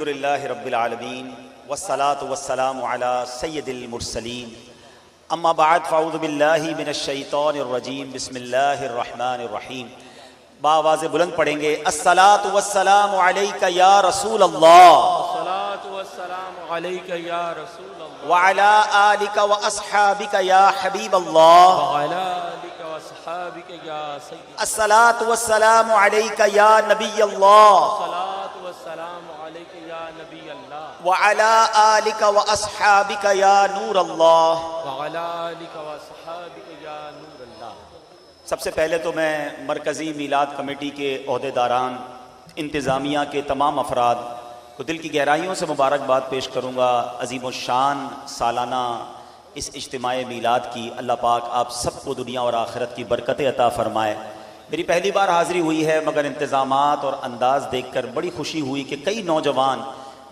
الحمدللہ رب العالمین والصلاة والسلام علی سید المرسلین اما بعد فاعوذ باللہ من الشیطان الرجیم بسم اللہ الرحمن الرحیم. بآواز بلند پڑھیں گے الصلاة والسلام علیک یا رسول اللہ الصلاة والسلام علیک یا رسول اللہ وعلی آلک واصحابک یا حبیب اللہ وعلی آلک واصحابک یا سید الصلاة والسلام علیک یا نبی اللہ الصلاة والسلام علیک یا نبی اللہ وعلی آلک واصحابک یا نور اللہ. وعلی آلک واصحابک یا نور اللہ. سب سے پہلے تو میں مرکزی میلاد کمیٹی کے عہدیداران، انتظامیہ کے تمام افراد کو دل کی گہرائیوں سے مبارکباد پیش کروں گا عظیم الشان سالانہ اس اجتماع میلاد کی. اللہ پاک آپ سب کو دنیا اور آخرت کی برکتیں عطا فرمائے. میری پہلی بار حاضری ہوئی ہے مگر انتظامات اور انداز دیکھ کر بڑی خوشی ہوئی کہ کئی نوجوان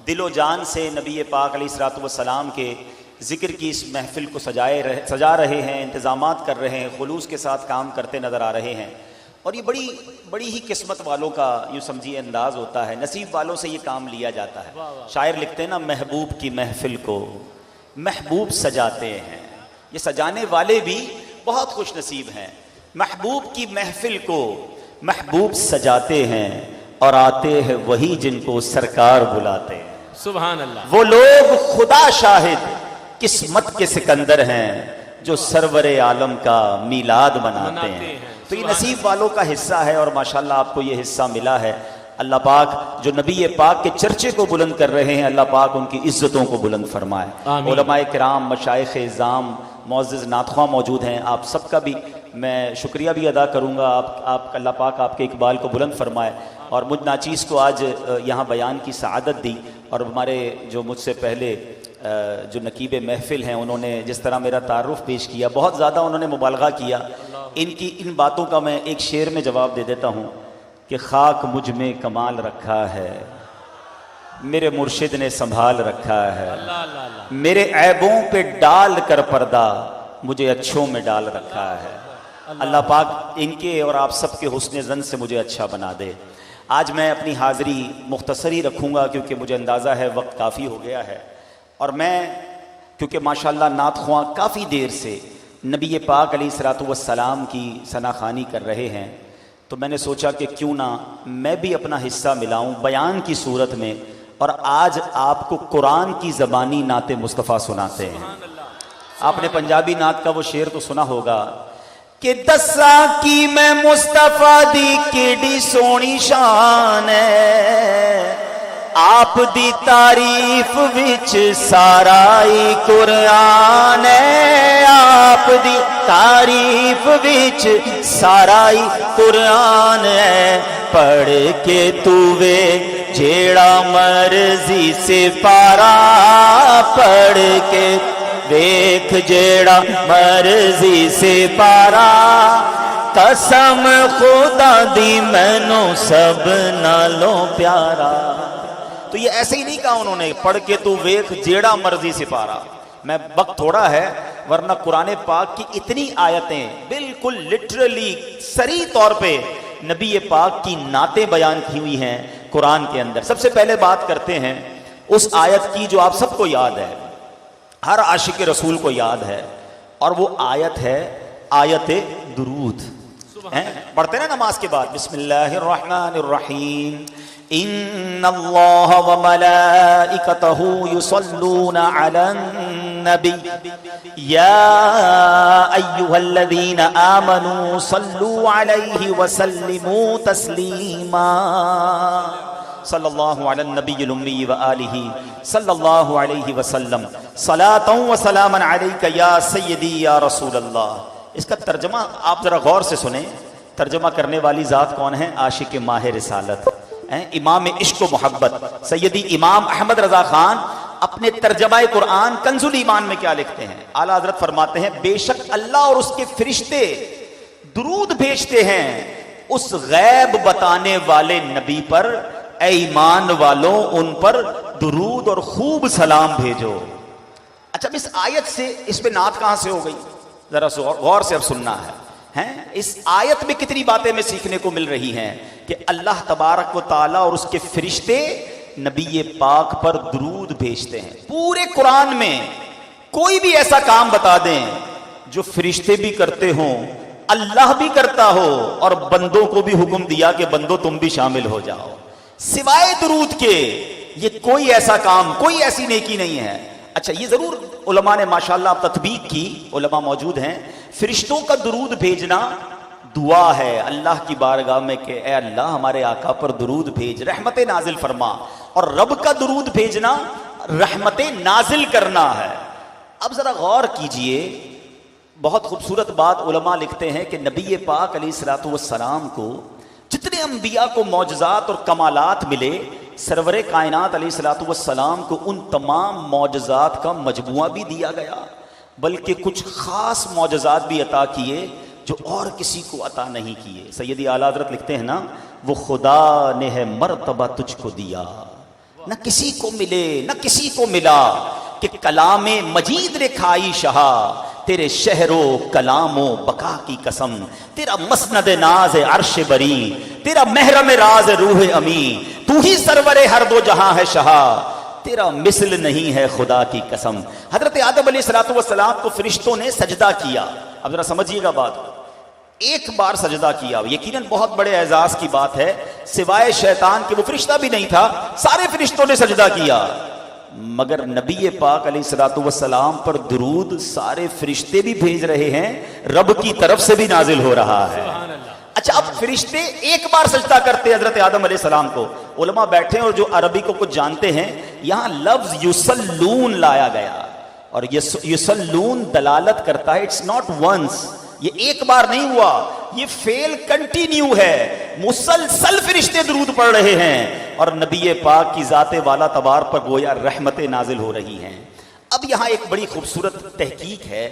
دل و جان سے نبی پاک علیہ الصلوۃ والسلام کے ذکر کی اس محفل کو سجا رہے ہیں، انتظامات کر رہے ہیں، خلوص کے ساتھ کام کرتے نظر آ رہے ہیں. اور یہ بڑی ہی قسمت والوں کا یوں سمجھیے انداز ہوتا ہے، نصیب والوں سے یہ کام لیا جاتا ہے. شاعر لکھتے ہیں نا، محبوب کی محفل کو محبوب سجاتے ہیں. یہ سجانے والے بھی بہت خوش نصیب ہیں. محبوب کی محفل کو محبوب سجاتے ہیں اور آتے ہیں وہی جن کو سرکار بلاتے ہیں. سبحان اللہ. وہ لوگ خدا شاہد قسمت کے سکندر ہیں جو سرور عالم کا میلاد مناتے ہیں. تو یہ نصیب والوں کا حصہ ہے اور ماشاءاللہ آپ کو یہ حصہ ملا ہے. اللہ پاک جو نبی پاک کے چرچے کو بلند کر رہے ہیں، اللہ پاک ان کی عزتوں کو بلند فرمائے. علماء کرام، مشائخ اعظام، معزز نعت خواں موجود ہیں، آپ سب کا بھی میں شکریہ بھی ادا کروں گا. آپ اللہ پاک آپ کے اقبال کو بلند فرمائے اور مجھ ناچیز کو آج یہاں بیان کی سعادت دی. اور ہمارے جو مجھ سے پہلے جو نقیب محفل ہیں، انہوں نے جس طرح میرا تعارف پیش کیا، بہت زیادہ انہوں نے مبالغہ کیا. ان باتوں کا میں ایک شعر میں جواب دے دیتا ہوں کہ خاک مجھ میں کمال رکھا ہے، میرے مرشد نے سنبھال رکھا ہے، میرے عیبوں پہ ڈال کر پردہ مجھے اچھوں میں ڈال رکھا ہے. اللہ پاک ان کے اور آپ سب کے حسن ظن سے مجھے اچھا بنا دے. آج میں اپنی حاضری مختصری رکھوں گا کیونکہ مجھے اندازہ ہے وقت کافی ہو گیا ہے. اور میں کیونکہ ماشاءاللہ نعت خواں کافی دیر سے نبی پاک علیہ الصلوۃ والسلام کی ثنا خوانی کر رہے ہیں، تو میں نے سوچا کہ کیوں نہ میں بھی اپنا حصہ ملاؤں بیان کی صورت میں. اور آج آپ کو قرآن کی زبانی نعت مصطفیٰ سناتے ہیں. آپ نے پنجابی نعت کا وہ شعر تو سنا ہوگا کہ دساں کی میں مصطفیٰ دی کیڑی سونی شان ہے، آپ دی تعریف وچ سارا ہی قرآن ہے، آپ دی تعریف وچ سارا ہی قرآن ہے. پڑھ کے تو وے جیڑا مرضی سے پارا، پڑھ کے دیکھ جیڑا مرضی سے پارا، قسم خدا دی مینوں سب نالوں پیارا. تو یہ ایسے ہی نہیں کہا انہوں نے، پڑھ کے تو ویکھ جیڑا مرضی سے پارا. میں وقت تھوڑا ہے ورنہ قرآن پاک کی اتنی آیتیں بالکل لٹرلی صریح طور پہ نبی پاک کی نعتیں بیان کی ہوئی ہیں قرآن کے اندر. سب سے پہلے بات کرتے ہیں اس آیت کی جو آپ سب کو یاد ہے، ہر عاشق رسول کو یاد ہے، اور وہ آیت ہے آیت درود. پڑھتے ہیں نا نماز کے بعد، بسم اللہ الرحمن الرحیم، ان اللہ وملائکتہ یصلون علی النبی یا ایہا الذین آمنوا صلوا علیہ وسلموا تسلیما. صلی اللہ علی النبی الامی وآلہ صلی اللہ علیہ وسلم صلاۃ و سلاما علیک یا سیدی یا رسول اللہ. اس کا ترجمہ آپ ذرا غور سے سنیں. ترجمہ کرنے والی ذات کون ہے؟ عاشق ماہ رسالت، امام عشق و محبت سیدی امام احمد رضا خان اپنے ترجمہ قرآن کنز الایمان میں کیا لکھتے ہیں؟ اعلیٰ حضرت فرماتے ہیں بے شک اللہ اور اس کے فرشتے درود بھیجتے ہیں اس غیب بتانے والے نبی پر، اے ایمان والوں ان پر درود اور خوب سلام بھیجو. اچھا اس آیت سے اس پہ نعت کہاں سے ہو گئی؟ ذرا غور سے اب سننا ہے. اس آیت میں کتنی باتیں میں سیکھنے کو مل رہی ہیں کہ اللہ تبارک و تعالیٰ اور اس کے فرشتے نبی پاک پر درود بھیجتے ہیں. پورے قرآن میں کوئی بھی ایسا کام بتا دیں جو فرشتے بھی کرتے ہوں، اللہ بھی کرتا ہو اور بندوں کو بھی حکم دیا کہ بندوں تم بھی شامل ہو جاؤ، سوائے درود کے یہ کوئی ایسا کام، کوئی ایسی نیکی نہیں ہے. اچھا یہ ضرور علماء نے ماشاءاللہ تطبیق کی، علماء موجود ہیں. فرشتوں کا درود بھیجنا دعا ہے اللہ کی بارگاہ میں کہ اے اللہ ہمارے آقا پر درود بھیج، رحمت نازل فرما. اور رب کا درود بھیجنا رحمت نازل کرنا ہے. اب ذرا غور کیجئے، بہت خوبصورت بات علماء لکھتے ہیں کہ نبی پاک علیہ الصلوۃ والسلام کو جتنے انبیاء کو معجزات اور کمالات ملے، سرور کائنات علیہ الصلوۃ والسلام کو ان تمام معجزات کا مجموعہ بھی دیا گیا، بلکہ کچھ خاص معجزات بھی عطا کیے جو اور کسی کو عطا نہیں کیے. سیدی اعلیٰ حضرت لکھتے ہیں نا، وہ خدا نے ہے مرتبہ تجھ کو دیا، نہ کسی کو ملے نہ کسی کو ملا، کہ کلام مجید نے کھائی شہا، تیرے شہر و کلام و بقا کی قسم، تیرا مسند ناز عرش بری، تیرا محرم راز روح امی، تو ہی سرور ہر دو جہاں ہے شہا، تیرا مثل نہیں ہے خدا کی قسم. حضرت آدم علیہ الصلوۃ والسلام کو فرشتوں نے سجدہ کیا. اب ذرا سمجھیے گا بات، ایک بار سجدہ کیا، یقیناً بہت بڑے اعزاز کی بات ہے، سوائے شیطان کے وہ فرشتہ بھی نہیں تھا، سارے فرشتوں نے سجدہ کیا. مگر نبی پاک علیہ الصلوۃ والسلام پر درود سارے فرشتے بھی بھیج رہے ہیں، رب کی طرف سے بھی نازل ہو رہا ہے. اچھا اب فرشتے ایک بار سجدہ کرتے حضرت آدم علیہ السلام کو. علماء بیٹھے اور جو عربی کو کچھ جانتے ہیں، یہاں لفظ یصلون لایا گیا، اور یصلون دلالت کرتا ہے اٹس ناٹ ونس، یہ ایک بار نہیں ہوا، یہ فعل کنٹینیو ہے، مسلسل فرشتے درود پڑھ رہے ہیں اور نبی پاک کی ذات والا تبار پر گویا رحمتیں نازل ہو رہی ہیں. اب یہاں ایک بڑی خوبصورت تحقیق ہے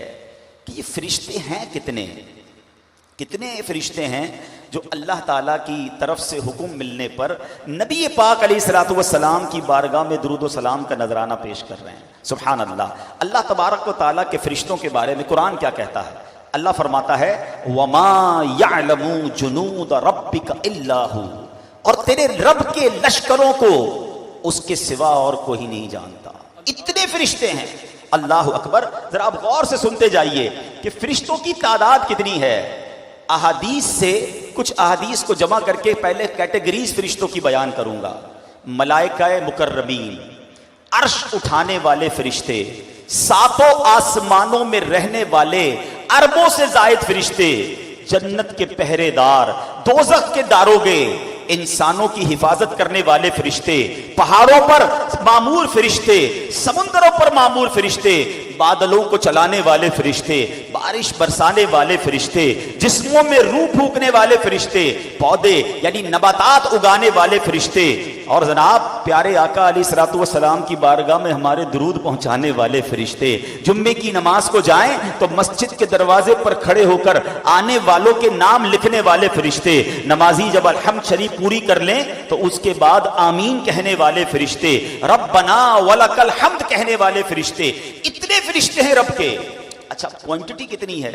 کہ یہ فرشتے ہیں کتنے فرشتے ہیں جو اللہ تعالیٰ کی طرف سے حکم ملنے پر نبی پاک علیہ الصلوۃ والسلام کی بارگاہ میں درود و سلام کا نذرانہ پیش کر رہے ہیں. سبحان اللہ. اللہ تبارک و تعالیٰ کے فرشتوں کے بارے میں قرآن کیا کہتا ہے؟ اللہ فرماتا ہے وَمَا يَعْلَمُ جُنُودَ رَبِّكَ إِلَّا هُ، اور تیرے رب کے لشکروں کو اس کے سوا اور کوئی نہیں جانتا. اتنے فرشتے ہیں. اللہ اکبر. ذرا آپ غور سے سنتے جائیے کہ فرشتوں کی تعداد کتنی ہے. احادیث سے کچھ احادیث کو جمع کر کے پہلے کیٹیگریز فرشتوں کی بیان کروں گا. ملائکہ مکرمین، عرش اٹھانے والے فرشتے، ساتوں آسمانوں میں رہنے والے اربوں سے زائد فرشتے، جنت کے پہرے دار، دوزخ کے داروغے، انسانوں کی حفاظت کرنے والے فرشتے، پہاڑوں پر معمور فرشتے، سمندروں پر معمور فرشتے، بادلوں کو چلانے والے فرشتے، بارش برسانے والے فرشتے، جسموں میں روح پھونکنے والے فرشتے، پودے یعنی نباتات اگانے والے فرشتے، اور جناب پیارے آقا علیہ الصلوۃ والسلام کی بارگاہ میں ہمارے درود پہنچانے والے فرشتے. جمعے کی نماز کو جائیں تو مسجد کے دروازے پر کھڑے ہو کر آنے والوں کے نام لکھنے والے فرشتے، نمازی جب الحمد شریف پوری کر لیں تو اس کے بعد آمین کہنے والے فرشتے، ربنا ولک الحمد کہنے والے فرشتے. اتنے فرشتے ہیں رب کے. اچھا کوانٹٹی کتنی ہے؟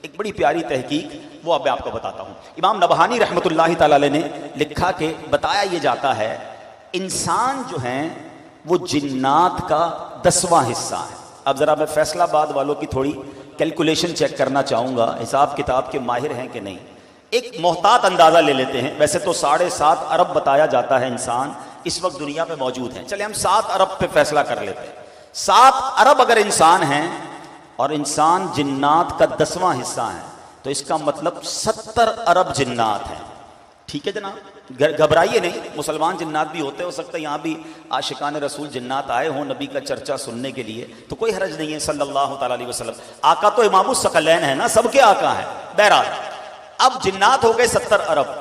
ایک بڑی پیاری تحقیق وہ اب میں آپ کو بتاتا ہوں. امام نبہانی رحمۃ اللہ تعالی علیہ نے لکھا کہ بتایا یہ جاتا ہے انسان جو ہیں وہ جنات کا 10واں حصہ ہے. اب ذرا میں فیصلہ آباد والوں کی تھوڑی کیلکولیشن چیک کرنا چاہوں گا، حساب کتاب کے ماہر ہیں کہ نہیں. ایک محتاط اندازہ لے لیتے ہیں. ویسے تو 7.5 ارب بتایا جاتا ہے انسان اس وقت دنیا میں موجود ہیں. چلے ہم 7 ارب پہ فیصلہ کر لیتے ہیں. 7 ارب اگر انسان ہیں اور انسان جنات کا 10واں حصہ ہے تو اس کا مطلب 70 ارب جنات ہیں. ٹھیک ہے جناب، گھبرائیے نہیں، مسلمان جنات بھی ہوتے، ہو سکتا ہے یہاں بھی عاشقان رسول جنات آئے ہوں نبی کا چرچا سننے کے لیے، تو کوئی حرج نہیں ہے صلی اللہ تعالیٰ علیہ وسلم. آقا تو امام الثقلین ہے نا، سب کے آقا ہیں. بہرحال اب جنات ہو گئے 70 ارب.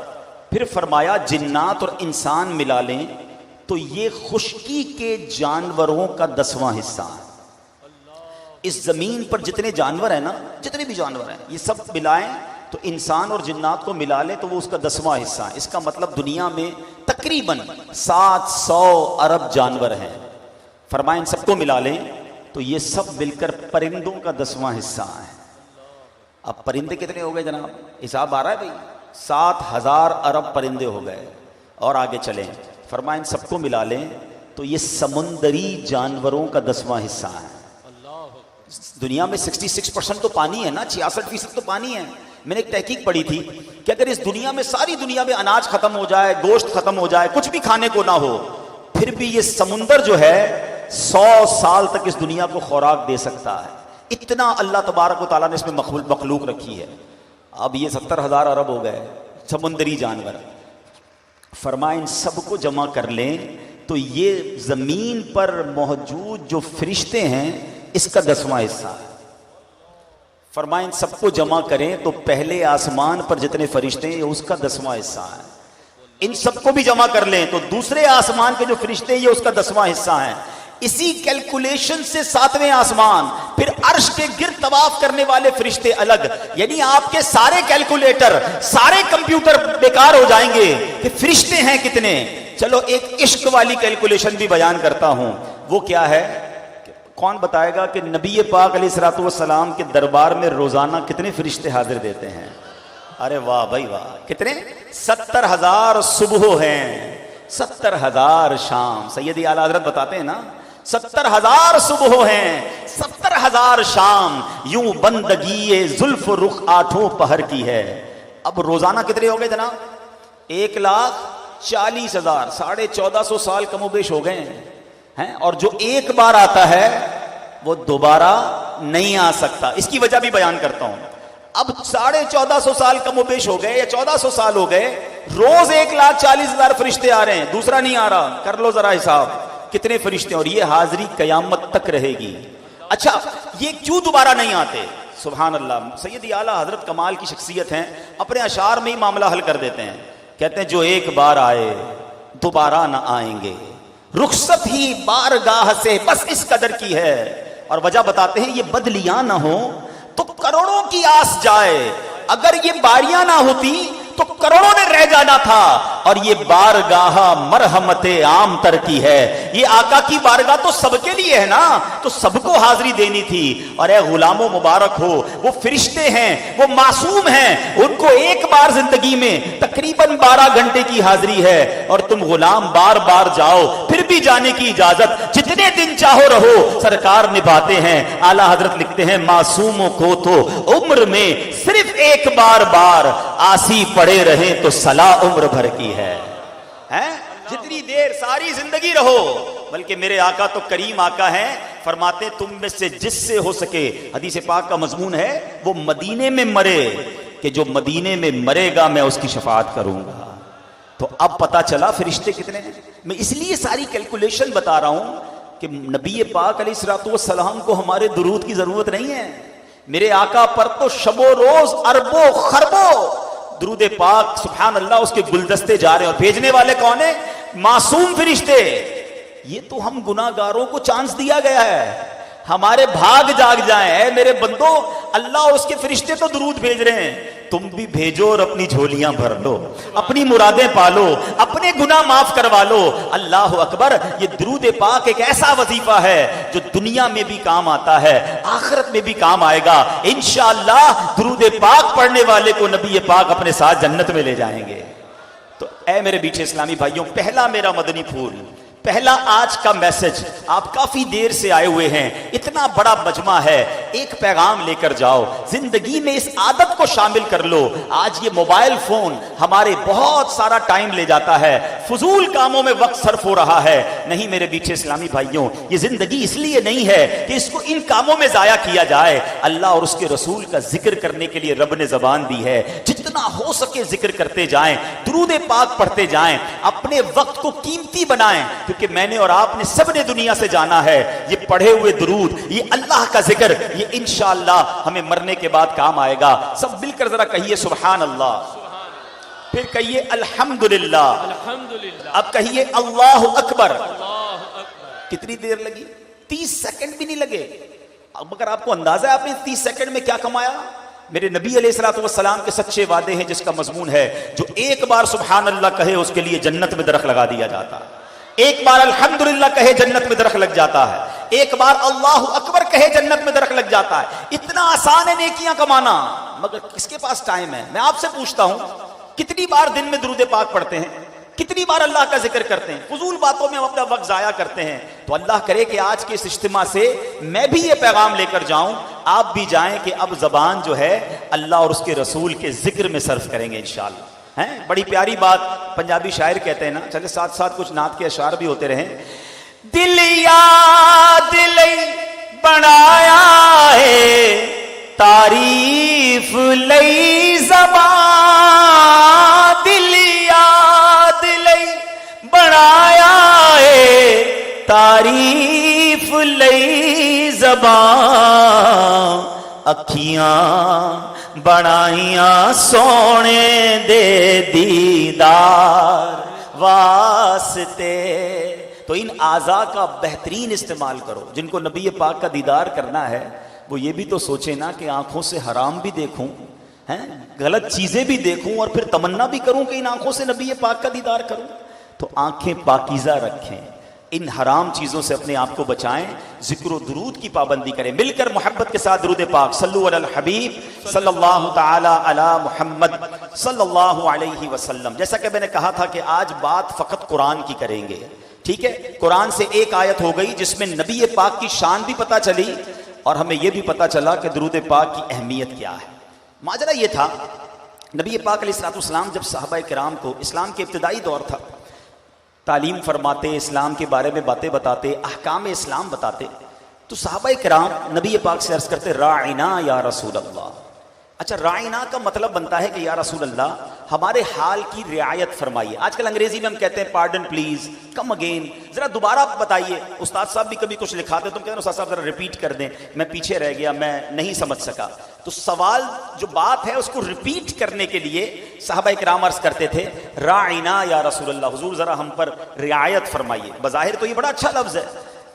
پھر فرمایا جنات اور انسان ملا لیں تو یہ خشکی کے جانوروں کا 10واں حصہ ہے. اس زمین پر جتنے جانور ہیں نا، جتنے بھی جانور ہیں یہ سب ملائیں تو انسان اور جنات کو ملا لیں تو وہ اس کا 10واں حصہ ہے. اس کا مطلب دنیا میں تقریباً 700 ارب جانور ہیں. فرمائیں ان سب کو ملا لیں تو یہ سب مل کر پرندوں کا 10واں حصہ ہے. اب پرندے کتنے ہو گئے جناب؟ حساب آ رہا ہے بھائی، 7000 ارب پرندے ہو گئے. اور آگے چلیں، فرمائیں ان سب کو ملا لیں تو یہ سمندری جانوروں کا 10واں حصہ ہے. دنیا میں 66% تو پانی ہے نا, 66% تو پانی ہے. میں نے ایک تحقیق پڑھی تھی کہ اگر اس دنیا میں, ساری دنیا میں اناج ختم ہو جائے, گوشت ختم ہو جائے, کچھ بھی کھانے کو نہ ہو, پھر بھی یہ سمندر جو ہے 100 سال تک اس دنیا کو خوراک دے سکتا ہے. اتنا اللہ تبارک و تعالیٰ نے اس میں مخلوق رکھی ہے. اب یہ 70,000 ارب ہو گئے سمندری جانور. فرمائیں ان سب کو جمع کر لیں تو یہ زمین پر موجود جو فرشتے ہیں اس کا 10واں حصہ ہے. فرمائیں سب کو جمع کریں تو پہلے آسمان پر جتنے فرشتے ہیں یہ اس کا 10واں حصہ ہے. ان سب کو بھی جمع کر لیں تو دوسرے آسمان کے جو فرشتے ہیں یہ اس کا 10واں حصہ ہے. اسی کیلکولیشن سے 7ویں آسمان, پھر عرش کے گرد طواف کرنے والے فرشتے الگ. یعنی آپ کے سارے کیلکولیٹر, سارے کمپیوٹر بیکار ہو جائیں گے کہ فرشتے ہیں کتنے. چلو ایک عشق والی کیلکولیشن بھی بیان کرتا ہوں. وہ کیا ہے, کون بتائے گا کہ نبی پاک علیہ الصلوۃ والسلام کے دربار میں روزانہ کتنے فرشتے حاضر دیتے ہیں؟ ارے واہ بھائی واہ, کتنے؟ 70,000 صبح ہیں, 70,000 شام. سیدی اعلیٰ حضرت بتاتے ہیں نا 70,000 صبح ہیں, 70,000 شام. یوں بندگی زلف رخ 8 پہر کی ہے. اب روزانہ کتنے ہو گئے جناب؟ 1,40,000. 1450 سال کم و بیش ہو گئے ہیں. اور جو ایک بار آتا ہے وہ دوبارہ نہیں آ سکتا. اس کی وجہ بھی بیان کرتا ہوں. اب 1450 سال کم و بیش ہو گئے یا 1400 سال ہو گئے, روز 1,40,000 فرشتے آ رہے ہیں, دوسرا نہیں آ رہا. کر لو ذرا حساب کتنے فرشتے, اور یہ حاضری قیامت تک رہے گی. اچھا یہ کیوں دوبارہ نہیں آتے؟ سبحان اللہ. سیدی اعلیٰ حضرت کمال کی شخصیت ہیں, اپنے اشعار میں ہی معاملہ حل کر دیتے ہیں. کہتے ہیں جو ایک بار آئے دوبارہ نہ آئیں گے, رخصت ہی بارگاہ سے بس اس قدر کی ہے. اور وجہ بتاتے ہیں یہ بدلیاں نہ ہو تو کروڑوں کی آس جائے. اگر یہ باریاں نہ ہوتی تو کروڑوں نے رہ جانا تھا. اور یہ بارگاہ مرحمت عام تر کی ہے. یہ آقا کی بارگاہ تو سب کے لیے ہے نا, تو سب کو حاضری دینی تھی. اور اے غلاموں مبارک ہو, وہ فرشتے ہیں, وہ معصوم ہیں, ان کو ایک بار زندگی میں تقریباً 12 گھنٹے کی حاضری ہے. اور تم غلام بار بار جاؤ, پھر بھی جانے کی اجازت جتنے دن چاہو رہو. سرکار نبھاتے ہیں. اعلیٰ حضرت لکھتے ہیں معصوموں کو تو عمر میں صرف ایک بار آسی پڑے رہے تو صلاح عمر بھر کی ہے. جتنی دیر ساری زندگی رہو. بلکہ میرے آقا تو کریم آقا ہیں, فرماتے تم میں سے جس سے ہو سکے, حدیث پاک کا مضمون ہے, وہ مدینے میں مرے, کہ جو مدینے میں مرے گا میں اس کی شفاعت کروں گا. تو اب پتا چلا فرشتے کتنے ہیں. میں اس لیے ساری کیلکولیشن بتا رہا ہوں کہ نبی پاک علیہ الصلوۃ والسلام کو ہمارے درود کی ضرورت نہیں ہے. میرے آقا پر تو شب و روز اربوں خربوں درود پاک سبحان اللہ اس کے گلدستے جا رہے ہیں. اور بھیجنے والے کون ہیں؟ معصوم فرشتے. یہ تو ہم گناہگاروں کو چانس دیا گیا ہے, ہمارے بھاگ جاگ جائیں. اے میرے بندو, اللہ اور اس کے فرشتے تو درود بھیج رہے ہیں, تم بھی بھیجو اور اپنی جھولیاں بھر لو, اپنی مرادیں پالو, اپنے گناہ معاف کروا لو. اللہ اکبر. یہ درود پاک ایک ایسا وظیفہ ہے جو دنیا میں بھی کام آتا ہے, آخرت میں بھی کام آئے گا انشاءاللہ. درود پاک پڑھنے والے کو نبی پاک اپنے ساتھ جنت میں لے جائیں گے. تو اے میرے بیٹھے اسلامی بھائیوں, پہلا میرا مدنی پھول, پہلا آج کا میسج. آپ کافی دیر سے آئے ہوئے ہیں, اتنا بڑا مجمع ہے, ایک پیغام لے کر جاؤ. زندگی میں اس عادت کو شامل کر لو. آج یہ موبائل فون ہمارے بہت سارا ٹائم لے جاتا ہے, فضول کاموں میں وقت صرف ہو رہا ہے. نہیں میرے بیٹھے اسلامی بھائیوں, یہ زندگی اس لیے نہیں ہے کہ اس کو ان کاموں میں ضائع کیا جائے. اللہ اور اس کے رسول کا ذکر کرنے کے لیے رب نے زبان دی ہے. جتنا ہو سکے ذکر کرتے جائیں, درود پاک پڑھتے جائیں, اپنے وقت کو قیمتی بنائیں. کہ میں نے اور آپ نے سب نے دنیا سے جانا ہے یہ پڑھے ہوئے درود, یہ اللہ کا ذکر, یہ انشاءاللہ ہمیں مرنے کے بعد کام آئے گا. سب مل کر ذرا کہیے سبحان اللہ, پھر کہیے الحمدللہ, اب کہیے اللہ اکبر. کتنی دیر لگی؟ 30 سیکنڈ بھی نہیں لگے. اب اگر آپ کو اندازہ ہے آپ نے 30 سیکنڈ میں کیا کمایا. میرے نبی علیہ الصلوۃ والسلام کے سچے وعدے ہیں جس کا مضمون ہے جو ایک بار سبحان اللہ کہے اس کے لیے جنت میں درخت لگا دیا جاتا ہے, ایک بار الحمدللہ کہے جنت میں درخت لگ جاتا ہے, ایک بار اللہ اکبر کہے جنت میں درخت لگ جاتا ہے. اتنا آسان ہے نیکیاں کمانا, مگر کس کے پاس ٹائم ہے؟ میں آپ سے پوچھتا ہوں کتنی بار دن میں درود پاک پڑھتے ہیں؟ کتنی بار اللہ کا ذکر کرتے ہیں، فضول باتوں میں ہم اپنا وقت ضائع کرتے ہیں. تو اللہ کرے کہ آج کے اس اجتماع سے میں بھی یہ پیغام لے کر جاؤں، آپ بھی جائیں کہ اب زبان جو ہے اللہ اور اس کے رسول کے ذکر میں صرف کریں گے انشاءاللہ. ہیں بڑی پیاری بات پنجابی شاعر کہتے ہیں نا، چلے ساتھ ساتھ کچھ نعت کے اشعار بھی ہوتے رہیں. دل یاد لئی بنایا ہے تعریف لئی زبان، دل یاد لئی بنایا ہے تعریف لئی زبان، اکھیاں بنائیاں سونے دے دیدار واسطے. تو ان اعضاء کا بہترین استعمال کرو. جن کو نبی پاک کا دیدار کرنا ہے وہ یہ بھی تو سوچے نا کہ آنکھوں سے حرام بھی دیکھوں، ہیں غلط چیزیں بھی دیکھوں، اور پھر تمنا بھی کروں کہ ان آنکھوں سے نبی پاک کا دیدار کروں. تو آنکھیں پاکیزہ رکھیں، ان حرام چیزوں سے اپنے آپ کو بچائیں، ذکر و درود کی پابندی کریں. مل کر محبت کے ساتھ درود پاک صلو علی الحبیب صلی اللہ تعالی علی محمد صلی اللہ علیہ وسلم. جیسا کہ میں نے کہا تھا کہ آج بات فقط قرآن کی کریں گے، ٹھیک ہے. قرآن سے ایک آیت ہو گئی جس میں نبی پاک کی شان بھی پتہ چلی اور ہمیں یہ بھی پتہ چلا کہ درود پاک کی اہمیت کیا ہے. ماجرا یہ تھا، نبی پاک علیہ الصلوۃ والسلام جب صحابہ کرام کو، اسلام کے ابتدائی دور تھا، تعلیم فرماتے، اسلام کے بارے میں باتیں بتاتے، احکام اسلام بتاتے، تو صحابہ کرام نبی پاک سے عرض کرتے راعنا یا رسول اللہ. اچھا راعنا کا مطلب بنتا ہے کہ یا رسول اللہ ہمارے حال کی رعایت فرمائیے. آج کل انگریزی میں ہم کہتے ہیں پارڈن پلیز، کم اگین، ذرا دوبارہ بتائیے. استاد صاحب بھی کبھی کچھ لکھاتے تم کہتے ہیں استاد صاحب ذرا ریپیٹ کر دیں، میں پیچھے رہ گیا، میں نہیں سمجھ سکا. تو سوال جو بات ہے اس کو ریپیٹ کرنے کے لیے صحابہ کرام عرض کرتے تھے راعنا یا رسول اللہ، حضور ذرا ہم پر رعایت فرمائیے. بظاہر تو یہ بڑا اچھا لفظ ہے،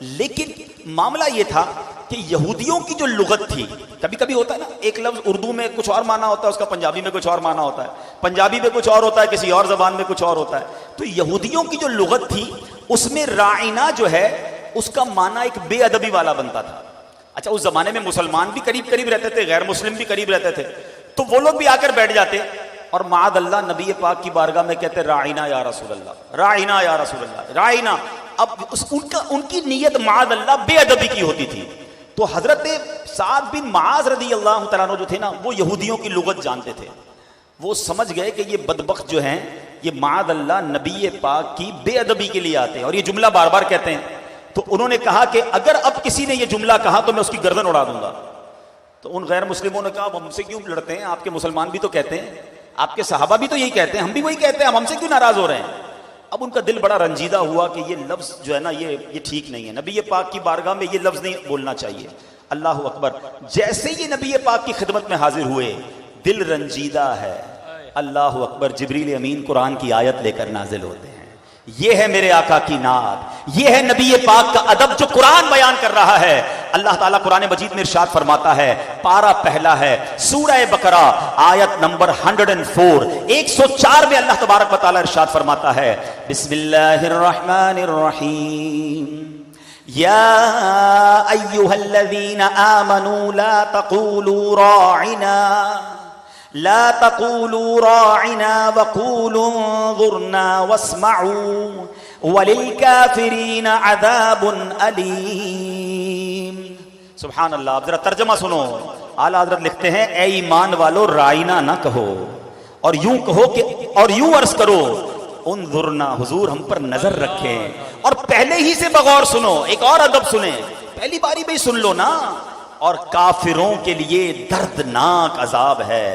لیکن معاملہ یہ تھا کہ یہودیوں کی جو لغت تھی، کبھی کبھی ہوتا ہے نا ایک لفظ اردو میں کچھ اور معنی ہوتا ہے، اس کا پنجابی میں کچھ اور معنی ہوتا ہے، پنجابی میں کچھ اور ہوتا ہے، کسی اور زبان میں کچھ اور ہوتا ہے. تو یہودیوں کی جو لغت تھی اس میں راعنا جو ہے اس کا معنی ایک بے ادبی والا بنتا تھا. اچھا اس زمانے میں مسلمان بھی قریب قریب رہتے تھے، غیر مسلم بھی قریب رہتے تھے، تو وہ لوگ بھی آ کر بیٹھ جاتے اور معاذ اللہ نبی پاک کی بارگاہ میں کہتے راعنا یا رسول اللہ، راعنا یا رسول اللہ، راعنا. اب ان کی نیت معاذ اللہ بے ادبی کی ہوتی تھی. تو حضرت سعد بن معاذ رضی اللہ تعالیٰ عنہ جو تھے نا وہ یہودیوں کی لغت جانتے تھے. وہ سمجھ گئے کہ یہ بدبخت جو ہیں یہ معاذ اللہ نبی پاک کی بے ادبی کے لیے آتے ہیں اور یہ جملہ بار بار کہتے ہیں. تو انہوں نے کہا کہ اگر اب کسی نے یہ جملہ کہا تو میں اس کی گردن اڑا دوں گا. تو ان غیر مسلموں نے کہا اب ہم سے کیوں لڑتے ہیں، آپ کے مسلمان بھی تو کہتے ہیں، آپ کے صحابہ بھی تو یہی کہتے ہیں، ہم بھی وہی کہتے ہیں، ہم سے کیوں ناراض ہو رہے ہیں. اب ان کا دل بڑا رنجیدہ ہوا کہ یہ لفظ جو ہے نا یہ ٹھیک نہیں ہے، نبی پاک کی بارگاہ میں یہ لفظ نہیں بولنا چاہیے. اللہ اکبر. جیسے یہ نبی پاک کی خدمت میں حاضر ہوئے دل رنجیدہ ہے. اللہ اکبر. جبریل امین قرآن کی آیت لے کر نازل ہوتے ہیں. یہ ہے میرے آقا کی نعت، یہ ہے نبی پاک کا ادب جو قرآن بیان کر رہا ہے. اللہ تعالیٰ قرآن مجید میں ارشاد فرماتا ہے، پارہ پہلا ہے سورہ بقرہ آیت نمبر 104، 104 میں اللہ تبارک و تعالیٰ ارشاد فرماتا ہے بسم اللہ الرحمن الرحیم یا ایہا الذین آمنوا لا تقولوا راعنا لا تقولوا راعنا وقولوا انظرنا واسمعوا وللکافرین عذاب علیم. سبحان اللہ. اب ذرا ترجمہ سنو. اعلیٰ حضرت لکھتے ہیں اے ایمان والو رائنا نہ کہو اور یوں کہو کہ اور یوں عرض کرو انظرنا، حضور ہم پر نظر رکھیں. اور پہلے ہی سے بغور سنو، ایک اور ادب سنیں، پہلی باری میں ہی سن لو نا. اور کافروں کے لیے دردناک عذاب ہے.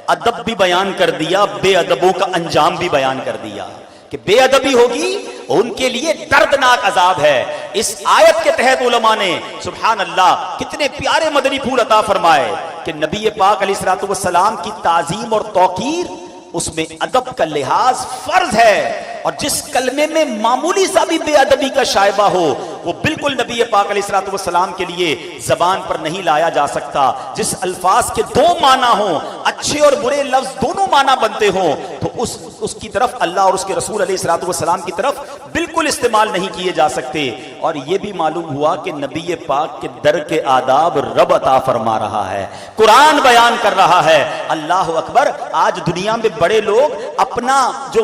ادب بھی بیان کر دیا، بے ادبوں کا انجام بھی بیان کر دیا کہ بے ادبی ہوگی ان کے لیے دردناک عذاب ہے. اس آیت کے تحت علماء نے سبحان اللہ کتنے پیارے مدنی پھول عطا فرمائے کہ نبی پاک علیہ الصلوۃ والسلام کی تعظیم اور توقیر اس میں ادب کا لحاظ فرض ہے. اور جس کلمے میں معمولی سا بھی بے ادبی کا شائبہ ہو وہ بالکل نبی پاک علیہ الصلوۃ والسلام کے لیے زبان پر نہیں لایا جا سکتا. جس الفاظ کے دو معنی ہوں، اچھے اور برے لفظ دونوں معنی بنتے ہوں، تو اس کی طرف اللہ اور اس کے رسول علیہ الصلوۃ والسلام کی طرف بالکل استعمال نہیں کیے جا سکتے. اور یہ بھی معلوم ہوا کہ نبی پاک کے در کے آداب رب عطا فرما رہا ہے، قرآن بیان کر رہا ہے. اللہ اکبر. آج دنیا میں بڑے لوگ اپنا جو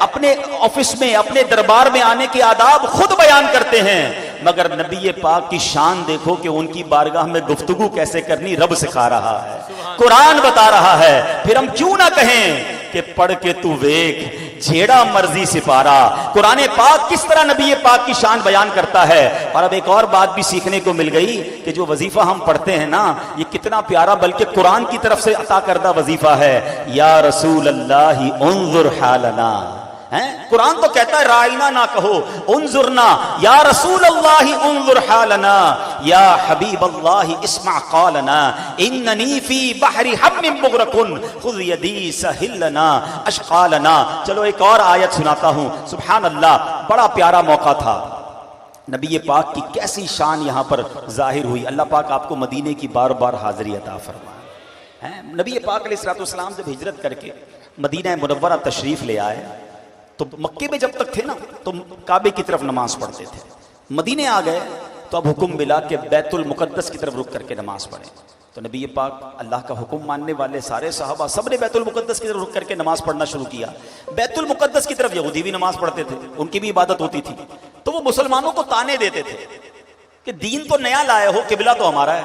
اپنے آفس میں اپنے دربار میں آنے کے آداب خود بیان کرتے ہیں، مگر نبی پاک کی شان دیکھو کہ ان کی بارگاہ میں گفتگو کیسے کرنی رب سکھا رہا ہے، قرآن بتا رہا ہے۔ پھر ہم کیوں نہ کہیں کہ پڑھ کے تو ویک جھیڑا مرضی سپارہ، قرآن پاک کس طرح نبی پاک کی شان بیان کرتا ہے۔ اور اب ایک اور بات بھی سیکھنے کو مل گئی کہ جو وظیفہ ہم پڑھتے ہیں نا یہ کتنا پیارا بلکہ قرآن کی طرف سے عطا کردہ وظیفہ ہے۔ یا رسول اللہ انظر حالنا، قرآن تو کہتا ہے رائنا نہ کہو، انظرنا، یا رسول اللہ انظر حالنا، یا حبیب اللہ اسمع قالنا، اننی فی بحر حم مغرق خذ یدی سہلنا اشقالنا۔ چلو ایک اور آیت سناتا ہوں، سبحان اللہ، بڑا پیارا موقع تھا، نبی پاک کی کیسی شان یہاں پر ظاہر ہوئی۔ اللہ پاک آپ کو مدینے کی بار بار حاضری عطا فرمائے۔ نبی پاک علیہ الصلوۃ والسلام جب ہجرت کر کے مدینہ منورہ تشریف لے آئے تو مکے میں جب تک تھے نا تو کعبے کی طرف نماز پڑھتے تھے، مدینے آ گئے تو اب حکم ملا کہ بیت المقدس کی طرف رک کر کے نماز پڑھیں۔ تو نبی پاک اللہ کا حکم ماننے والے سارے صحابہ سب نے بیت المقدس کی طرف رک کر کے نماز پڑھنا شروع کیا۔ بیت المقدس کی طرف یہودی بھی نماز پڑھتے تھے، ان کی بھی عبادت ہوتی تھی، تو وہ مسلمانوں کو تانے دیتے تھے کہ دین تو نیا لائے ہو، قبلہ تو ہمارا ہے،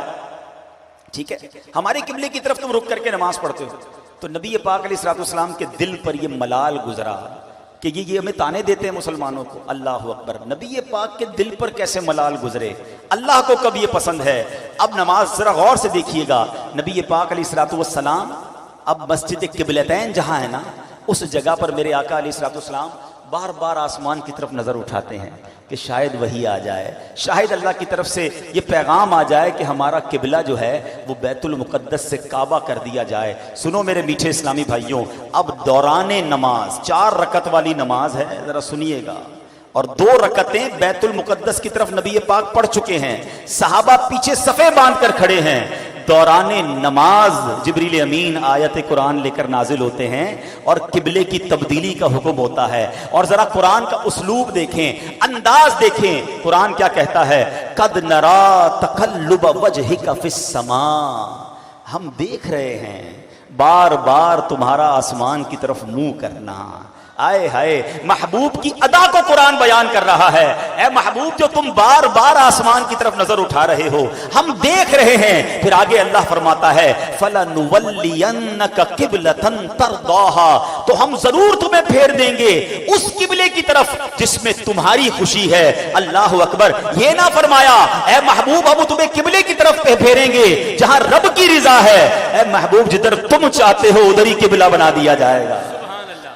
ٹھیک ہے، ہمارے قبلے کی طرف تم رک کر کے نماز پڑھتے ہو۔ تو نبی پاک علیہ الصلوۃ والسلام کے دل پر یہ ملال گزرا کہ یہ ہمیں تانے دیتے ہیں مسلمانوں کو۔ اللہ اکبر، نبی پاک کے دل پر کیسے ملال گزرے، اللہ کو کب یہ پسند ہے۔ اب نماز ذرا غور سے دیکھیے گا، نبی پاک علیہ الصلوۃ والسلام اب مسجد قبلتین جہاں ہے نا اس جگہ پر میرے آقا علیہ الصلوۃ والسلام بار بار آسمان کی طرف نظر اٹھاتے ہیں کہ شاید وہی آ جائے، شاید اللہ کی طرف سے یہ پیغام آ جائے کہ ہمارا قبلہ جو ہے وہ بیت المقدس سے کعبہ کر دیا جائے۔ سنو میرے میٹھے اسلامی بھائیوں، اب دوران نماز 4 رکعت والی نماز ہے، ذرا سنیے گا، اور 2 رکعتیں بیت المقدس کی طرف نبی پاک پڑھ چکے ہیں، صحابہ پیچھے صفیں باندھ کر کھڑے ہیں۔ دوران نماز جبریل امین آیت قرآن لے کر نازل ہوتے ہیں اور قبلے کی تبدیلی کا حکم ہوتا ہے۔ اور ذرا قرآن کا اسلوب دیکھیں، انداز دیکھیں، قرآن کیا کہتا ہے، قد نرا تقلب وجہک فی السماء، ہم دیکھ رہے ہیں بار بار تمہارا آسمان کی طرف منہ کرنا۔ آئے ہائے، محبوب کی ادا کو قرآن بیان کر رہا ہے، اے محبوب جو تم بار بار آسمان کی طرف نظر اٹھا رہے ہو، ہم دیکھ رہے ہیں۔ پھر آگے اللہ فرماتا ہے فَلَنُوَلِّيَنَّكَ قِبْلَةً تَرْضَاهَا، تو ہم ضرور تمہیں پھیر دیں گے اس قبلے کی طرف جس میں تمہاری خوشی ہے۔ اللہ اکبر، یہ نہ فرمایا اے محبوب ہم تمہیں قبلے کی طرف پھیریں گے جہاں رب کی رضا ہے، اے محبوب جدھر تم چاہتے ہو ادھر ہی قبلہ بنا دیا جائے گا۔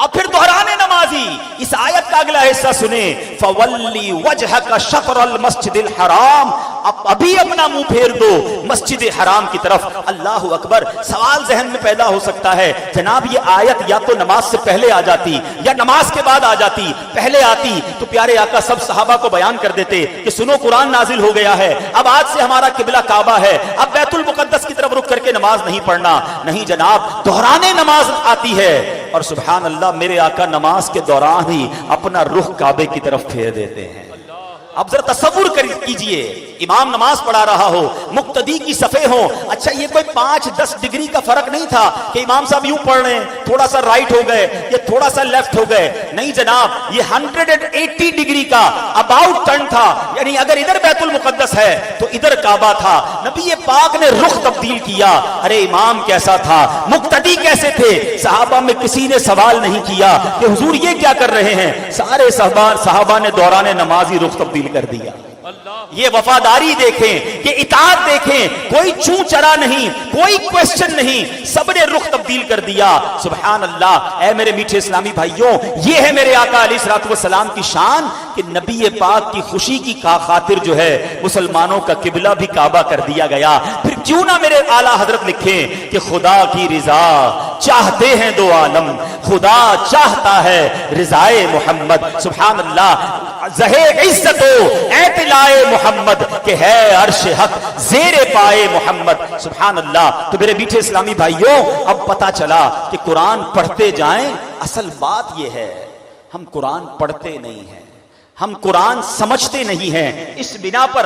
اب پھر دہرانے نمازی اس آیت کا اگلا حصہ سنیں، فَوَلِّ وَجْهَكَ شَطْرَ الْمَسْجِدِ الْحَرَامِ، اب ابھی اپنا منہ پھیر دو مسجد حرام کی طرف۔ اللہ اکبر، سوال ذہن میں پیدا ہو سکتا ہے، جناب یہ آیت یا تو نماز سے پہلے آ جاتی یا نماز کے بعد آ جاتی، پہلے آتی تو پیارے آقا سب صحابہ کو بیان کر دیتے کہ سنو قرآن نازل ہو گیا ہے، اب آج سے ہمارا قبلہ کعبہ ہے، اب بیت المقدس کی طرف رک کر کے نماز نہیں پڑھنا۔ نہیں جناب، دہرانے نماز آتی ہے، اور سبحان اللہ میرے آقا نماز کے دوران ہی اپنا رخ کعبے کی طرف پھیر دیتے ہیں۔ اب ذرا تصور کیجئے، امام نماز پڑھا رہا ہو، مقتدی کی صفیں ہوں، اچھا یہ کوئی 5-10 ڈگری کا فرق نہیں تھا کہ امام صاحب یوں پڑھ رہے ہیں، تھوڑا سا رائٹ ہو گئے یا تھوڑا سا لیفٹ ہو گئے، نہیں جناب، یہ 180 ڈگری کا اباؤٹ ٹرن تھا، یعنی اگر ادھر بیت المقدس ہے تو ادھر کعبہ تھا۔ نبی پاک نے رخ تبدیل کیا۔ ارے امام کیسا تھا، مقتدی کیسے تھے، صحابہ میں کسی نے سوال نہیں کیا کہ حضور یہ کیا کر رہے ہیں، سارے صحابہ نے دوران نمازی رخ تبدیل کر دیا۔ یہ وفاداری دیکھیں، یہ اطاعت دیکھیں، کوئی چوں چرا نہیں، کوئی کوشچن نہیں، سب نے رخ تبدیل کر دیا۔ سبحان اللہ، اے میرے میٹھے اسلامی بھائیوں، یہ ہے میرے آقا علیہ الصلوۃ والسلام کی شان کہ نبی پاک کی خوشی کی خاطر جو ہے مسلمانوں کا قبلہ بھی کعبہ کر دیا گیا۔ پھر کیوں نہ میرے اعلیٰ حضرت لکھیں کہ خدا کی رضا چاہتے ہیں دو عالم، خدا چاہتا ہے رضائے محمد۔ سبحان اللہ، زہے عزت و اعتلائے محمد کہ ہے عرش حق زیر پائے محمد۔ سبحان اللہ۔ تو میرے میٹھے اسلامی بھائیوں، اب پتا چلا کہ قرآن پڑھتے جائیں، اصل بات یہ ہے ہم قرآن پڑھتے نہیں ہیں، ہم قرآن سمجھتے نہیں ہیں۔ اس بنا پر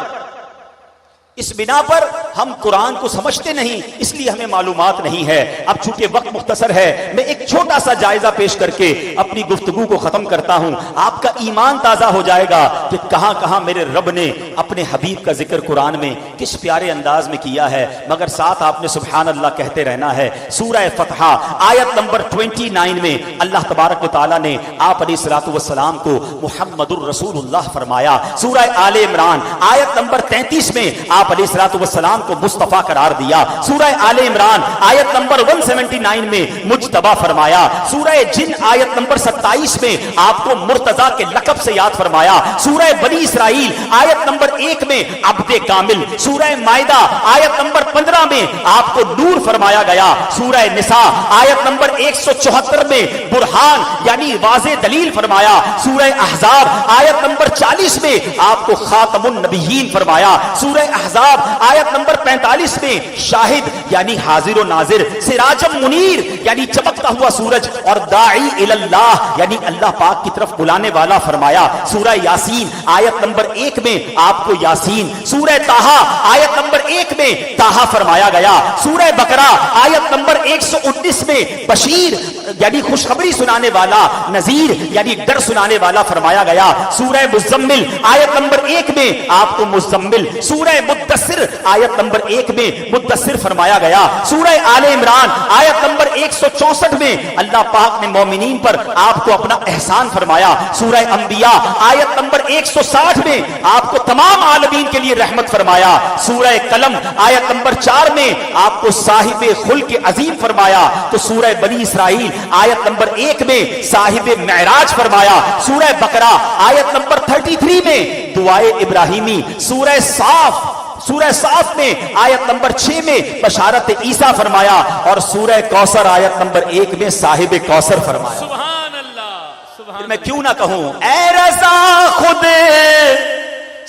اس بنا پر ہم قرآن کو سمجھتے نہیں، اس لیے ہمیں معلومات نہیں ہے۔ اب چونکہ وقت مختصر ہے، میں ایک چھوٹا سا جائزہ پیش کر کے اپنی گفتگو کو ختم کرتا ہوں۔ آپ کا ایمان تازہ ہو جائے گا کہ کہاں کہاں میرے رب نے اپنے حبیب کا ذکر قرآن میں کس پیارے انداز میں کیا ہے، مگر ساتھ آپ نے سبحان اللہ کہتے رہنا ہے۔ سورہ فتح آیت نمبر 29 میں اللہ تبارک و تعالیٰ نے آپ علیہ الصلوۃ والسلام کو محمد الرسول اللہ فرمایا۔ سورہ آل عمران آیت نمبر 33 میں آپ علیہ الصلوۃ والسلام کو مصطفیٰ قرار دیا۔ سورہ آل عمران آیت نمبر 179 میں مجتبی فرمایا۔ سورہ جن آیت نمبر 27 میں آپ کو مرتضیٰ کے لقب سے یاد فرمایا۔ سورہ بنی اسرائیل آیت نمبر 1 میں عبد کامل۔ سورہ مائدہ آیت نمبر 15 میں آپ کو نور فرمایا گیا۔ سورہ نساء آیت نمبر 174 میں برہان یعنی واضح دلیل فرمایا۔ سورہ احزاب آیت نمبر 40 میں آپ کو خاتم النبیین فرمایا۔ سورہ احزاب آیت نمبر 45 میں شاہد یعنی حاضر و ناظر، سراجم منیر یعنی چمکتا ہوا سورج، اور داعی اللہ یعنی اللہ پاک کی طرف بلانے والا فرمایا۔ سورہ یاسین آیت نمبر 1 میں آپ کو یاسین، سورہ طٰہٰ آیت نمبر 1 میں طٰہٰ فرمایا گیا۔ سورہ بقرہ آیت نمبر 119 میں بشیر یعنی خوشخبری سنانے والا، نذیر یعنی ڈر سنانے والا فرمایا گیا۔ سورہ مزمل آیت نمبر 1 میں آپ کو مزمل، سورہ مدثر آیت نمبر 1 میں مدثر فرمایا گیا۔ سورہ آل عمران آیت نمبر 164 میں اللہ پاک نے مومنین پر آپ کو اپنا احسان فرمایا۔ سورہ انبیاء آیت نمبر 160 میں آپ کو تمام عالمین کے لیے رحمت فرمایا۔ سورہ قلم آیت نمبر 4 میں آپ کو صاحب خلق عظیم فرمایا۔ تو سورہ بنی اسرائیل آیت نمبر 1 میں صاحب معراج فرمایا۔ سورہ بقرہ آیت نمبر 33 میں دعائے ابراہیمی۔ سورہ صاف میں آیت نمبر 6 میں بشارت عیسیٰ فرمایا، اور سورہ کوثر آیت نمبر 1 میں صاحب کوثر فرمایا۔ سبحان اللہ، سبحان میں کیوں نہ کہوں اے رضا خود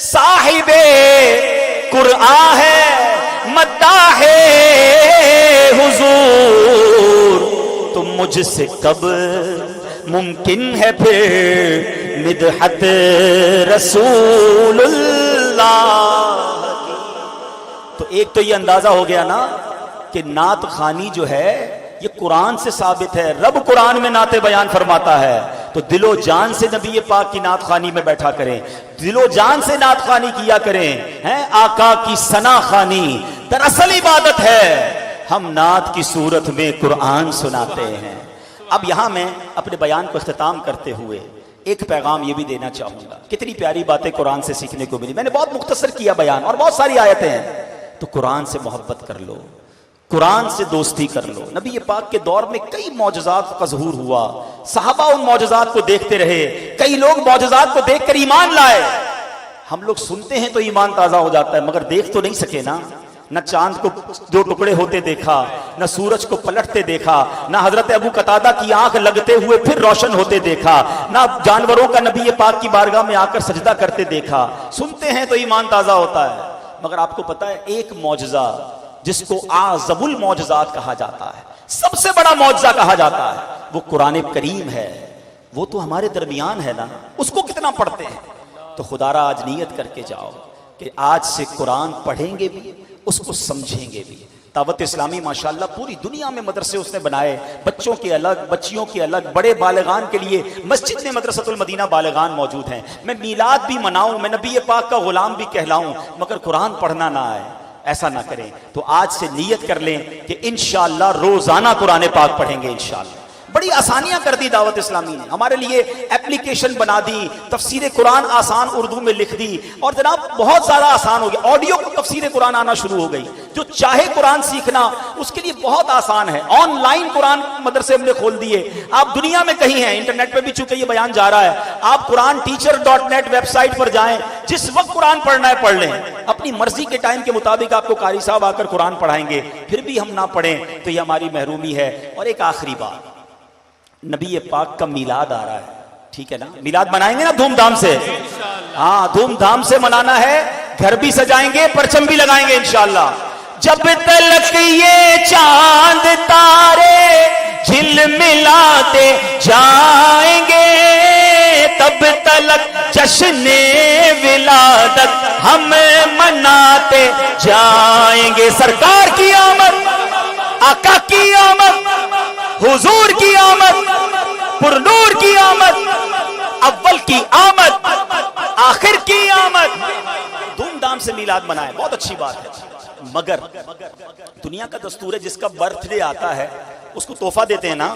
صاحب قرآن ہے، مداح حضور، تم مجھ سے کب ممکن ہے پھر مدحت رسول اللہ۔ تو ایک تو یہ اندازہ ہو گیا نا کہ نعت خوانی جو ہے یہ قرآن سے ثابت ہے، رب قرآن میں نعت بیان فرماتا ہے، تو دل و جان سے نبی پاک کی نعت خوانی میں بیٹھا کریں، دل و جان سے نعت خوانی کیا کریں، ہیں آقا کی ثنا خوانی دراصل عبادت ہے، ہم نعت کی صورت میں قرآن سناتے ہیں۔ اب یہاں میں اپنے بیان کو اختتام کرتے ہوئے ایک پیغام یہ بھی دینا چاہوں گا۔ کتنی پیاری باتیں قرآن سے سیکھنے کو ملی، میں نے بہت مختصر کیا بیان، اور بہت ساری آیتیں ہیں، تو قرآن سے محبت کر لو، قرآن سے دوستی کر لو۔ نبی پاک کے دور میں کئی معجزات کا ظہور ہوا، صحابہ ان معجزات کو دیکھتے رہے، کئی لوگ معجزات کو دیکھ کر ایمان لائے۔ ہم لوگ سنتے ہیں تو ایمان تازہ ہو جاتا ہے، مگر دیکھ تو نہیں سکے نا، نہ چاند کو دو ٹکڑے ہوتے دیکھا، نہ سورج کو پلٹتے دیکھا، نہ حضرت ابو قتادہ کی آنکھ لگتے ہوئے پھر روشن ہوتے دیکھا، نہ جانوروں کا نبی پاک کی بارگاہ میں آ کر سجدہ کرتے دیکھا۔ سنتے ہیں تو ایمان تازہ ہوتا ہے، مگر آپ کو پتا ہے ایک معجزہ جس کو اعظم المعجزات کہا جاتا ہے، سب سے بڑا معجزہ کہا جاتا ہے، وہ قرآن کریم ہے، وہ تو ہمارے درمیان ہے نا، اس کو کتنا پڑھتے ہیں؟ تو خدا را آج نیت کر کے جاؤ کہ آج سے قرآن پڑھیں گے بھی، اس کو سمجھیں گے بھی۔ دعوت اسلامی ماشاءاللہ پوری دنیا میں مدرسے اس نے بنائے، بچوں کے الگ، بچیوں کے الگ، بڑے بالغان کے لیے مسجد میں مدرسۃ المدینہ بالغان موجود ہیں۔ میں میلاد بھی مناؤں، میں نبی پاک کا غلام بھی کہلاؤں، مگر قرآن پڑھنا نہ آئے، ایسا نہ کریں۔ تو آج سے نیت کر لیں کہ انشاءاللہ روزانہ قرآن پاک پڑھیں گے انشاءاللہ۔ بڑی آسانیاں کر دی دعوت اسلامی نے، ہمارے لیے ایپلیکیشن بنا دی، تفسیر قرآن آسان اردو میں لکھ دی، اور جناب بہت زیادہ آسان ہو گیا، آڈیو کو تفسیر قرآن آنا شروع ہو گئی، جو چاہے قرآن سیکھنا اس کے لیے بہت آسان ہے۔ آن لائن قرآن مدرسے ہم نے کھول دیے، آپ دنیا میں کہیں ہیں، انٹرنیٹ پہ بھی چونکہ یہ بیان جا رہا ہے، آپ قرآن teacher.net ویب سائٹ پر جائیں، جس وقت قرآن پڑھنا ہے پڑھ لیں، اپنی مرضی کے ٹائم کے مطابق آپ کو قاری صاحب آ کر قرآن پڑھائیں گے، پھر بھی ہم نہ پڑھیں تو یہ ہماری محرومی ہے۔ اور ایک آخری بات، نبی پاک کا میلاد آ رہا ہے، ٹھیک ہے نا، میلاد منائیں گے نا دھوم دھام سے، ہاں دھوم دھام سے منانا ہے، گھر بھی سجائیں گے، پرچم بھی لگائیں گے انشاءاللہ۔ جب تلک یہ چاند تارے جھلملاتے جائیں گے، تب تلک جشن ولادت ہم مناتے جائیں گے سرکار کی آمد، آقا کی آمد، حضور کی آمد، پرنور کی آمد، اول کی آمد، آخر کی آمد. دھوم دھام سے میلاد منائے، بہت اچھی بات ہے. مگر دنیا کا دستور ہے جس کا برتھ ڈے آتا ہے اس کو تحفہ دیتے ہیں نا.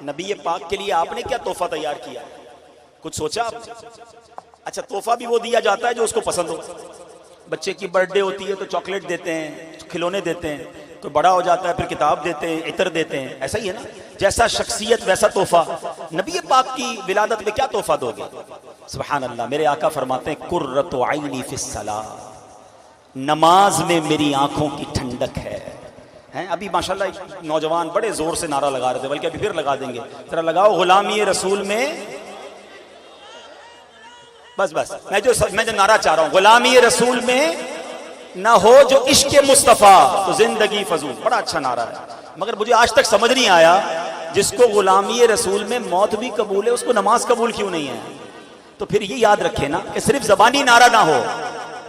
نبی پاک کے لیے آپ نے کیا تحفہ تیار کیا؟ کچھ سوچا آپ؟ اچھا تحفہ بھی وہ دیا جاتا ہے جو اس کو پسند ہو. بچے کی برتھ ڈے ہوتی ہے تو چاکلیٹ دیتے ہیں، کھلونے دیتے ہیں. کوئی بڑا ہو جاتا ہے پھر کتاب دیتے ہیں، عطر دیتے ہیں. ایسا ہی ہے نا، جیسا شخصیت ویسا تحفہ. نبی پاک کی ولادت میں کیا تحفہ دو گے؟ سبحان اللہ. میرے آقا فرماتے ہیں قرۃ عینی فی الصلاۃ، نماز میں میری آنکھوں کی ٹھنڈک ہے. ابھی ماشاءاللہ ایک نوجوان بڑے زور سے نعرہ لگا رہے تھے، بلکہ ابھی پھر لگا دیں گے. ذرا لگاؤ غلامی رسول میں. بس میں جو نعرہ چاہ رہا ہوں، غلامی رسول میں نہ ہو جو عشق مصطفیٰ تو زندگی فضول. بڑا اچھا نعرہ ہے، مگر مجھے آج تک سمجھ نہیں آیا جس کو غلامی رسول میں موت بھی قبول ہے اس کو نماز قبول کیوں نہیں ہے؟ تو پھر یہ یاد رکھے نا کہ صرف زبانی نعرہ نہ ہو،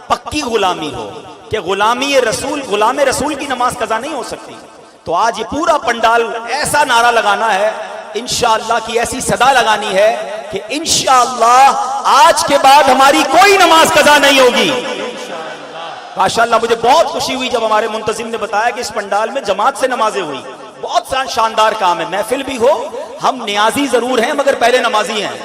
پکی غلامی ہو کہ غلامی رسول، غلام رسول کی نماز قضا نہیں ہو سکتی. تو آج یہ پورا پنڈال ایسا نعرہ لگانا ہے، انشاءاللہ کی ایسی صدا لگانی ہے کہ انشاءاللہ آج کے بعد ہماری کوئی نماز قضا نہیں ہوگی. ماشاءاللہ مجھے بہت خوشی ہوئی جب ہمارے منتظم نے بتایا کہ اس پنڈال میں جماعت سے نمازیں ہوئی. بہت شاندار کام ہے. محفل بھی ہو، ہم نیازی ضرور ہیں مگر پہلے نمازی ہیں.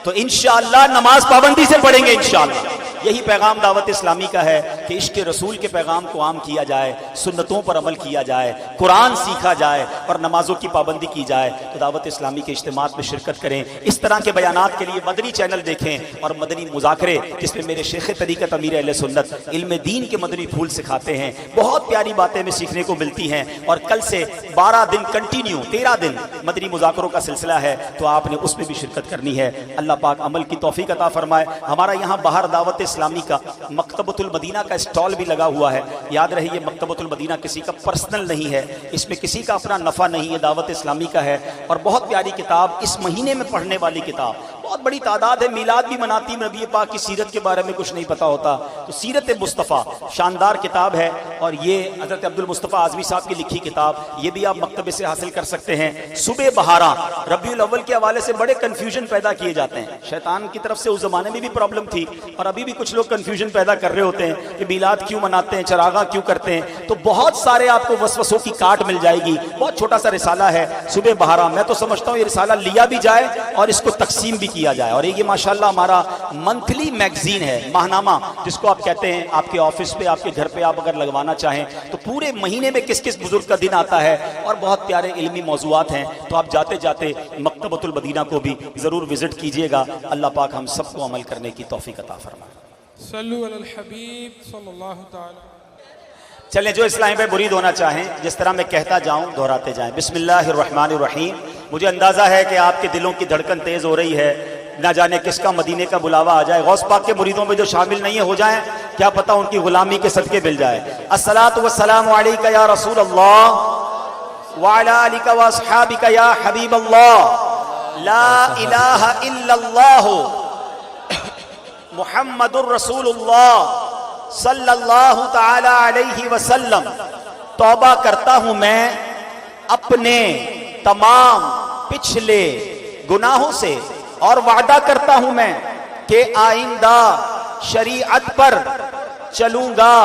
تو انشاءاللہ نماز پابندی سے پڑھیں گے انشاءاللہ. یہی پیغام دعوت اسلامی کا ہے کہ عشق رسول کے پیغام کو عام کیا جائے، سنتوں پر عمل کیا جائے، قرآن سیکھا جائے اور نمازوں کی پابندی کی جائے. تو دعوت اسلامی کے اجتماعات میں شرکت کریں. اس طرح کے بیانات کے لیے مدنی چینل دیکھیں اور مدنی مذاکرے جس میں میرے شیخ طریقت امیر اہل سنت علم دین کے مدنی پھول سکھاتے ہیں. بہت پیاری باتیں ہمیں سیکھنے کو ملتی ہیں. اور کل سے 12 دن کنٹینیو 13 دن مدنی مذاکروں کا سلسلہ ہے، تو آپ نے اس میں بھی شرکت کرنی ہے. اللہ پاک عمل کی توفیق عطا فرمائے. ہمارا یہاں باہر دعوت اسلامی کا مکتبۃ المدینہ کا اسٹال بھی لگا ہوا ہے. یاد رہے یہ مکتبۃ المدینہ کسی کا پرسنل نہیں ہے، اس میں کسی کا اپنا نفع نہیں ہے، دعوت اسلامی کا ہے. اور بہت پیاری کتاب، اس مہینے میں پڑھنے والی کتاب، بہت بڑی تعداد ہے. میلاد بھی مناتی، نبی پاک کی سیرت کے بارے میں کچھ نہیں پتا ہوتا. تو سیرت مصطفیٰ شاندار کتاب ہے، اور یہ حضرت عبد المصطفیٰ اعظمی صاحب کی لکھی کتاب، یہ بھی آپ مکتبے سے حاصل کر سکتے ہیں. صبح بہاراں ربیع الاول کے حوالے سے بڑے کنفیوژن پیدا کیے جاتے ہیں. شیطان کی طرف سے اس زمانے میں بھی پرابلم تھی اور ابھی بھی کچھ لوگ کنفیوژن پیدا کر رہے ہوتے ہیں کہ میلاد کیوں مناتے ہیں، چراغاں کیوں کرتے ہیں. تو بہت سارے آپ کو وسوسوں کی کاٹ مل جائے گی. بہت چھوٹا سا رسالہ ہے صبح بہاراں. میں تو سمجھتا ہوں یہ رسالہ لیا بھی جائے اور اس کو تقسیم بھی کیا جائے. اور یہ ماشاءاللہ ہمارا منتھلی میگزین ہے، ماہنامہ جس کو آپ کہتے ہیں. آپ کے آفس پہ، آپ کے گھر پہ آپ اگر لگوانا چاہیں تو پورے مہینے میں کس کس بزرگ کا دن آتا ہے اور بہت پیارے علمی موضوعات ہیں. تو آپ جاتے جاتے مکتبۃ المدینہ کو بھی ضرور وزٹ کیجئے گا. اللہ پاک ہم سب کو عمل کرنے کی توفیق عطا فرمائے. صلو علی الحبیب صلی اللہ تعالی. چلیں جو اسلام پہ مرید ہونا چاہیں، جس طرح میں کہتا جاؤں دہراتے جائیں. بسم اللہ الرحمن الرحیم. مجھے اندازہ ہے کہ آپ کے دلوں کی دھڑکن تیز ہو رہی ہے، نہ جانے کس کا مدینے کا بلاوا آ جائے. غوث پاک کے مریدوں میں جو شامل نہیں ہو جائیں، کیا پتہ ان کی غلامی کے صدقے مل جائے. الصلاۃ والسلام علیک یا رسول اللہ وعلی آلک واصحابک یا حبیب اللہ. لا الہ الا اللہ محمد الرسول اللہ صلی اللہ تعالی علیہ وسلم. توبہ کرتا ہوں میں اپنے تمام پچھلے گناہوں سے اور وعدہ کرتا ہوں میں کہ آئندہ شریعت پر چلوں گا